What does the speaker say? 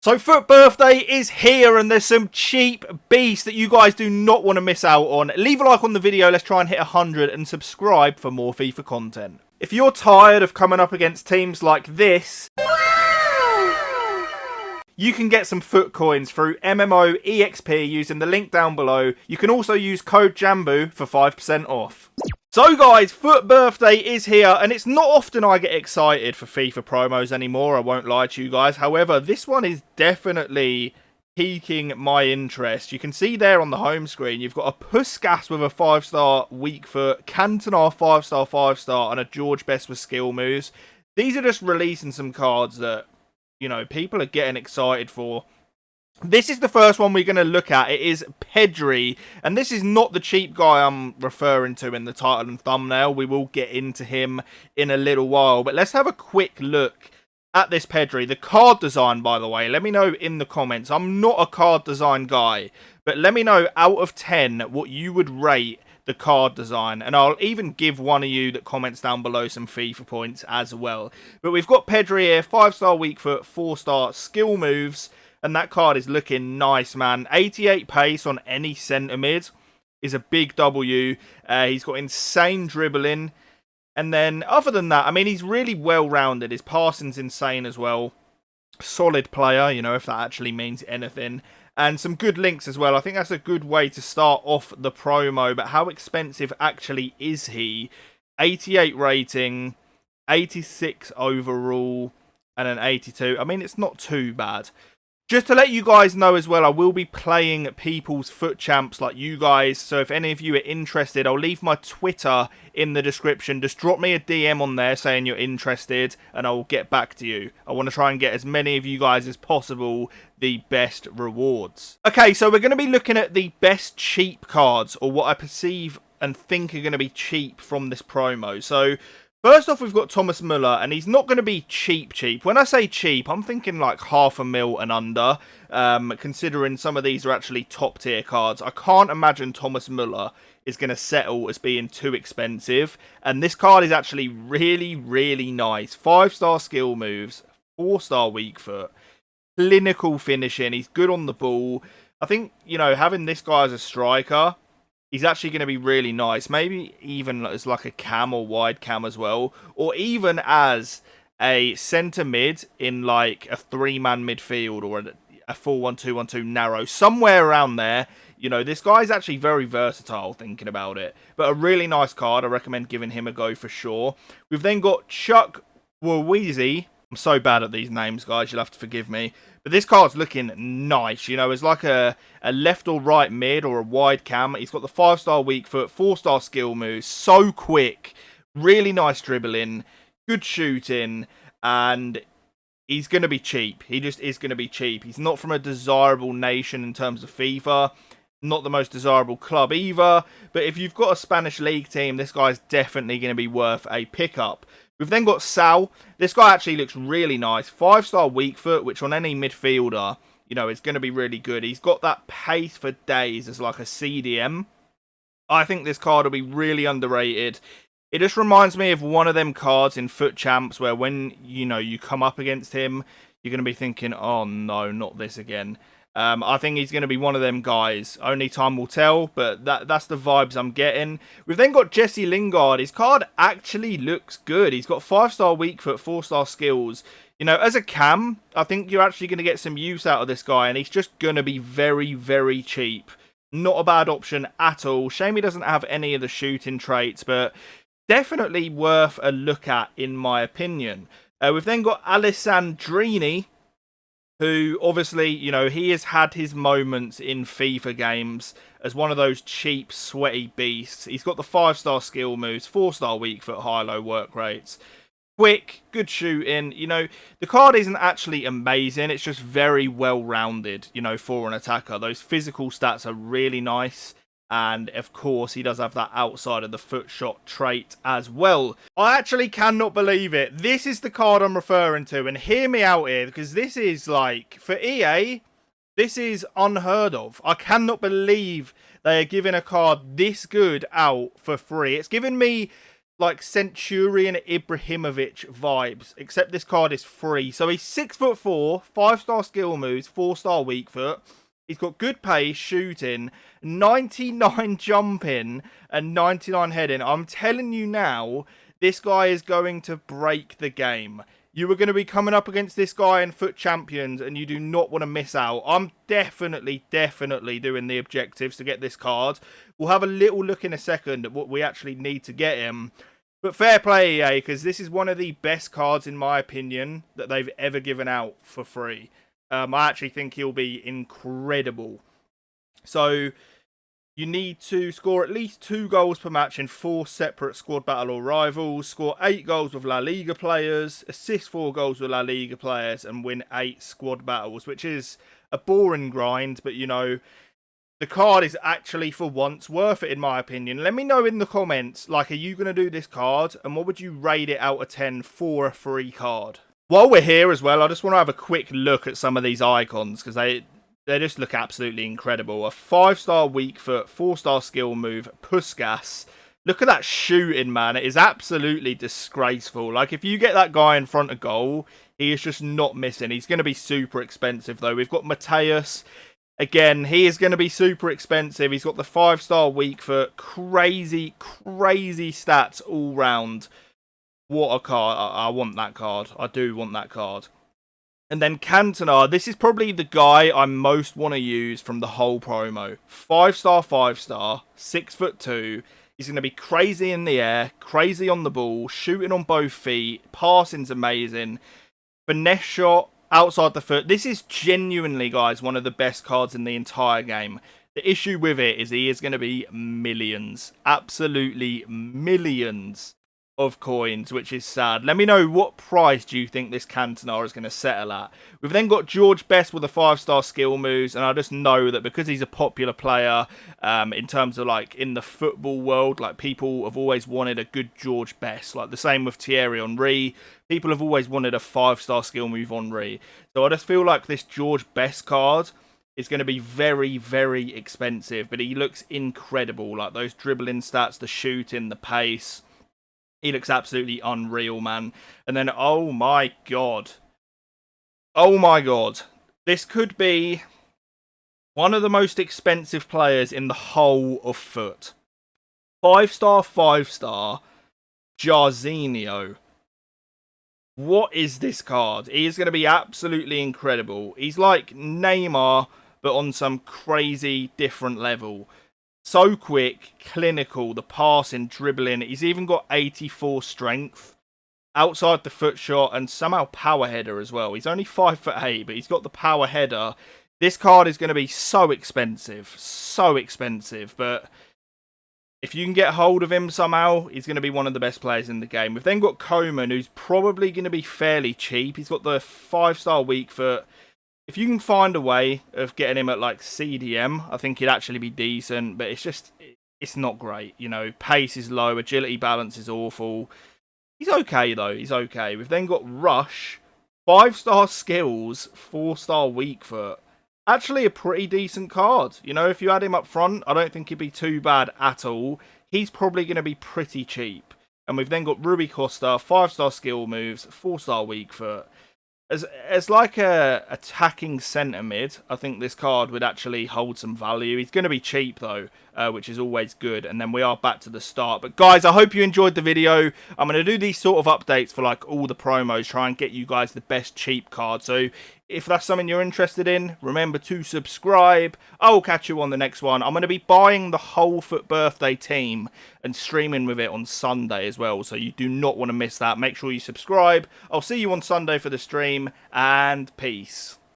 So Foot Birthday is here and there's some cheap beasts that you guys do not want to miss out on. Leave a like on the video, let's try and hit 100 and subscribe for more FIFA content. If you're tired of coming up against teams like this, you can get some foot coins through MMO EXP using the link down below. You can also use code JambooUK for 5% off. So guys, Foot Birthday is here, and it's not often I get excited for FIFA promos anymore, I won't lie to you guys. However, this one is definitely piquing my interest. You can see there on the home screen, you've got a Puskas with a 5-star weak foot, Cantona 5-star, 5-star, and a George Best with skill moves. These are just releasing some cards that, you know, people are getting excited for. This is the first one we're going to look at. It is Pedra, and this is not the cheap guy I'm referring to in the title and thumbnail. We will get into him in a little while, but let's have a quick look at this Pedra. The card design, by the way, let me know in the comments. I'm not a card design guy, but let me know out of 10 what you would rate the card design, and I'll even give one of you that comments down below some FIFA points as well. But we've got Pedra here, 5-star weak foot, 4-star skill moves. And that card is looking nice, man. 88 pace on any centre mid is a big W. He's got insane dribbling. And then, other than that, I mean, he's really well-rounded. His passing's insane as well. Solid player, you know, if that actually means anything. And some good links as well. I think that's a good way to start off the promo. But how expensive actually is he? 88 rating, 86 overall, and an 82. I mean, it's not too bad. Just to let you guys know as well, I will be playing people's foot champs like you guys. So if any of you are interested, I'll leave my Twitter in the description. Just drop me a DM on there saying you're interested and I will get back to you. I want to try and get as many of you guys as possible the best rewards. Okay, so we're going to be looking at the best cheap cards, or what I perceive and think are going to be cheap from this promo. So first off, we've got Thomas Müller, and he's not going to be cheap. When I say cheap, I'm thinking like $500,000 and under, considering some of these are actually top tier cards. I can't imagine Thomas Müller is going to settle as being too expensive, and this card is actually really, really nice. 5-star skill moves, 4-star weak foot, clinical finishing, he's good on the ball. I think, you know, having this guy as a striker, he's actually going to be really nice. Maybe even as like a cam or wide cam as well. Or even as a centre mid in like a 3-man midfield or a 4-1-2-1-2 narrow. Somewhere around there. You know, this guy's actually very versatile thinking about it. But a really nice card. I recommend giving him a go for sure. We've then got Chuck Waweezy. I'm so bad at these names, guys. You'll have to forgive me. But this card's looking nice. You know, it's like a left or right mid or a wide cam. He's got the 5-star weak foot, 4-star skill moves. So quick. Really nice dribbling. Good shooting. And he's going to be cheap. He just is going to be cheap. He's not from a desirable nation in terms of FIFA. Not the most desirable club either. But if you've got a Spanish league team, this guy's definitely going to be worth a pickup. We've then got Sal. This guy actually looks really nice. 5-star weak foot, which on any midfielder, you know, is going to be really good. He's got that pace for days as like a CDM. I think this card will be really underrated. It just reminds me of one of them cards in Foot Champs where when, you know, you come up against him, you're going to be thinking, oh no, not this again. I think he's going to be one of them guys. Only time will tell, but that's the vibes I'm getting. We've then got Jesse Lingard. His card actually looks good. He's got 5-star weak foot, 4-star skills. You know, as a cam, I think you're actually going to get some use out of this guy, and he's just going to be very, very cheap. Not a bad option at all. Shame he doesn't have any of the shooting traits, but definitely worth a look at, in my opinion. We've then got Alessandrini, who obviously, you know, he has had his moments in FIFA games as one of those cheap, sweaty beasts. He's got the 5-star skill moves, 4-star weak foot, high-low work rates. Quick, good shooting. You know, the card isn't actually amazing. It's just very well-rounded, you know, for an attacker. Those physical stats are really nice. And, of course, he does have that outside of the foot shot trait as well. I actually cannot believe it. This is the card I'm referring to. And hear me out here, because this is, like, for EA, this is unheard of. I cannot believe they are giving a card this good out for free. It's given me like Centurion Ibrahimovic vibes, except this card is free. So he's 6'4", 5-star skill moves, 4-star weak foot. He's got good pace, shooting, 99 jumping, and 99 heading. I'm telling you now, this guy is going to break the game. You are going to be coming up against this guy in Foot Champions, and you do not want to miss out. I'm definitely doing the objectives to get this card. We'll have a little look in a second at what we actually need to get him. But fair play, EA, because this is one of the best cards, in my opinion, that they've ever given out for free. I actually think he'll be incredible. So you need to score at least 2 goals per match in 4 separate squad battle or rivals, score 8 goals with La Liga players, assist 4 goals with La Liga players, and win 8 squad battles, which is a boring grind, but you know, the card is actually for once worth it, in my opinion. Let me know in the comments, like, are you going to do this card, and what would you rate it out of 10 for a free card? While we're here as well, I just want to have a quick look at some of these icons, because they just look absolutely incredible. A 5-star weak foot, 4-star skill move, Puskas. Look at that shooting, man. It is absolutely disgraceful. Like, if you get that guy in front of goal, he is just not missing. He's going to be super expensive, though. We've got Mateus. Again, he is going to be super expensive. He's got the 5-star weak foot. Crazy stats all round. What a card. I want that card. I do want that card. And then Cantona. This is probably the guy I most want to use from the whole promo. 5-star, 5-star, 6'2". He's going to be crazy in the air, crazy on the ball, shooting on both feet. Passing's amazing. Finesse shot outside the foot. This is genuinely, guys, one of the best cards in the entire game. The issue with it is he is going to be millions. Absolutely millions of coins, which is sad. Let me know, what price do you think this Cantona is going to settle at? We've then got George Best with the 5-star skill moves, and I just know that because he's a popular player, in terms of like in the football world, like people have always wanted a good George Best. Like the same with Thierry Henry. People have always wanted a 5-star skill move Henry. So I just feel like this George Best card is going to be very expensive, but he looks incredible. Like those dribbling stats, the shooting, the pace. He looks absolutely unreal, man. And then, oh my god. Oh my god. This could be one of the most expensive players in the whole of Foot. 5-star, 5-star, Jarzinho. What is this card? He is going to be absolutely incredible. He's like Neymar, but on some crazy different level. So quick, clinical, the passing, dribbling. He's even got 84 strength, outside the foot shot, and somehow power header as well. He's only 5'8", but he's got the power header. This card is going to be so expensive, but if you can get hold of him somehow, he's going to be one of the best players in the game. We've then got Coman, who's probably going to be fairly cheap. He's got the 5-star weak foot. If you can find a way of getting him at like CDM, I think he'd actually be decent, but it's not great. You know, pace is low, agility balance is awful. He's okay though, he's okay. We've then got Rush, 5-star skills, 4-star weak foot. Actually a pretty decent card. You know, if you had him up front, I don't think he'd be too bad at all. He's probably going to be pretty cheap. And we've then got Rui Costa, 5-star skill moves, 4-star weak foot. As like a attacking centre mid, I think this card would actually hold some value. He's going to be cheap though, which is always good. And then we are back to the start. But guys, I hope you enjoyed the video. I'm going to do these sort of updates for like all the promos, try and get you guys the best cheap card. So if that's something you're interested in, remember to subscribe. I will catch you on the next one. I'm going to be buying the whole Foot Birthday team and streaming with it on Sunday as well. So you do not want to miss that. Make sure you subscribe. I'll see you on Sunday for the stream, and peace.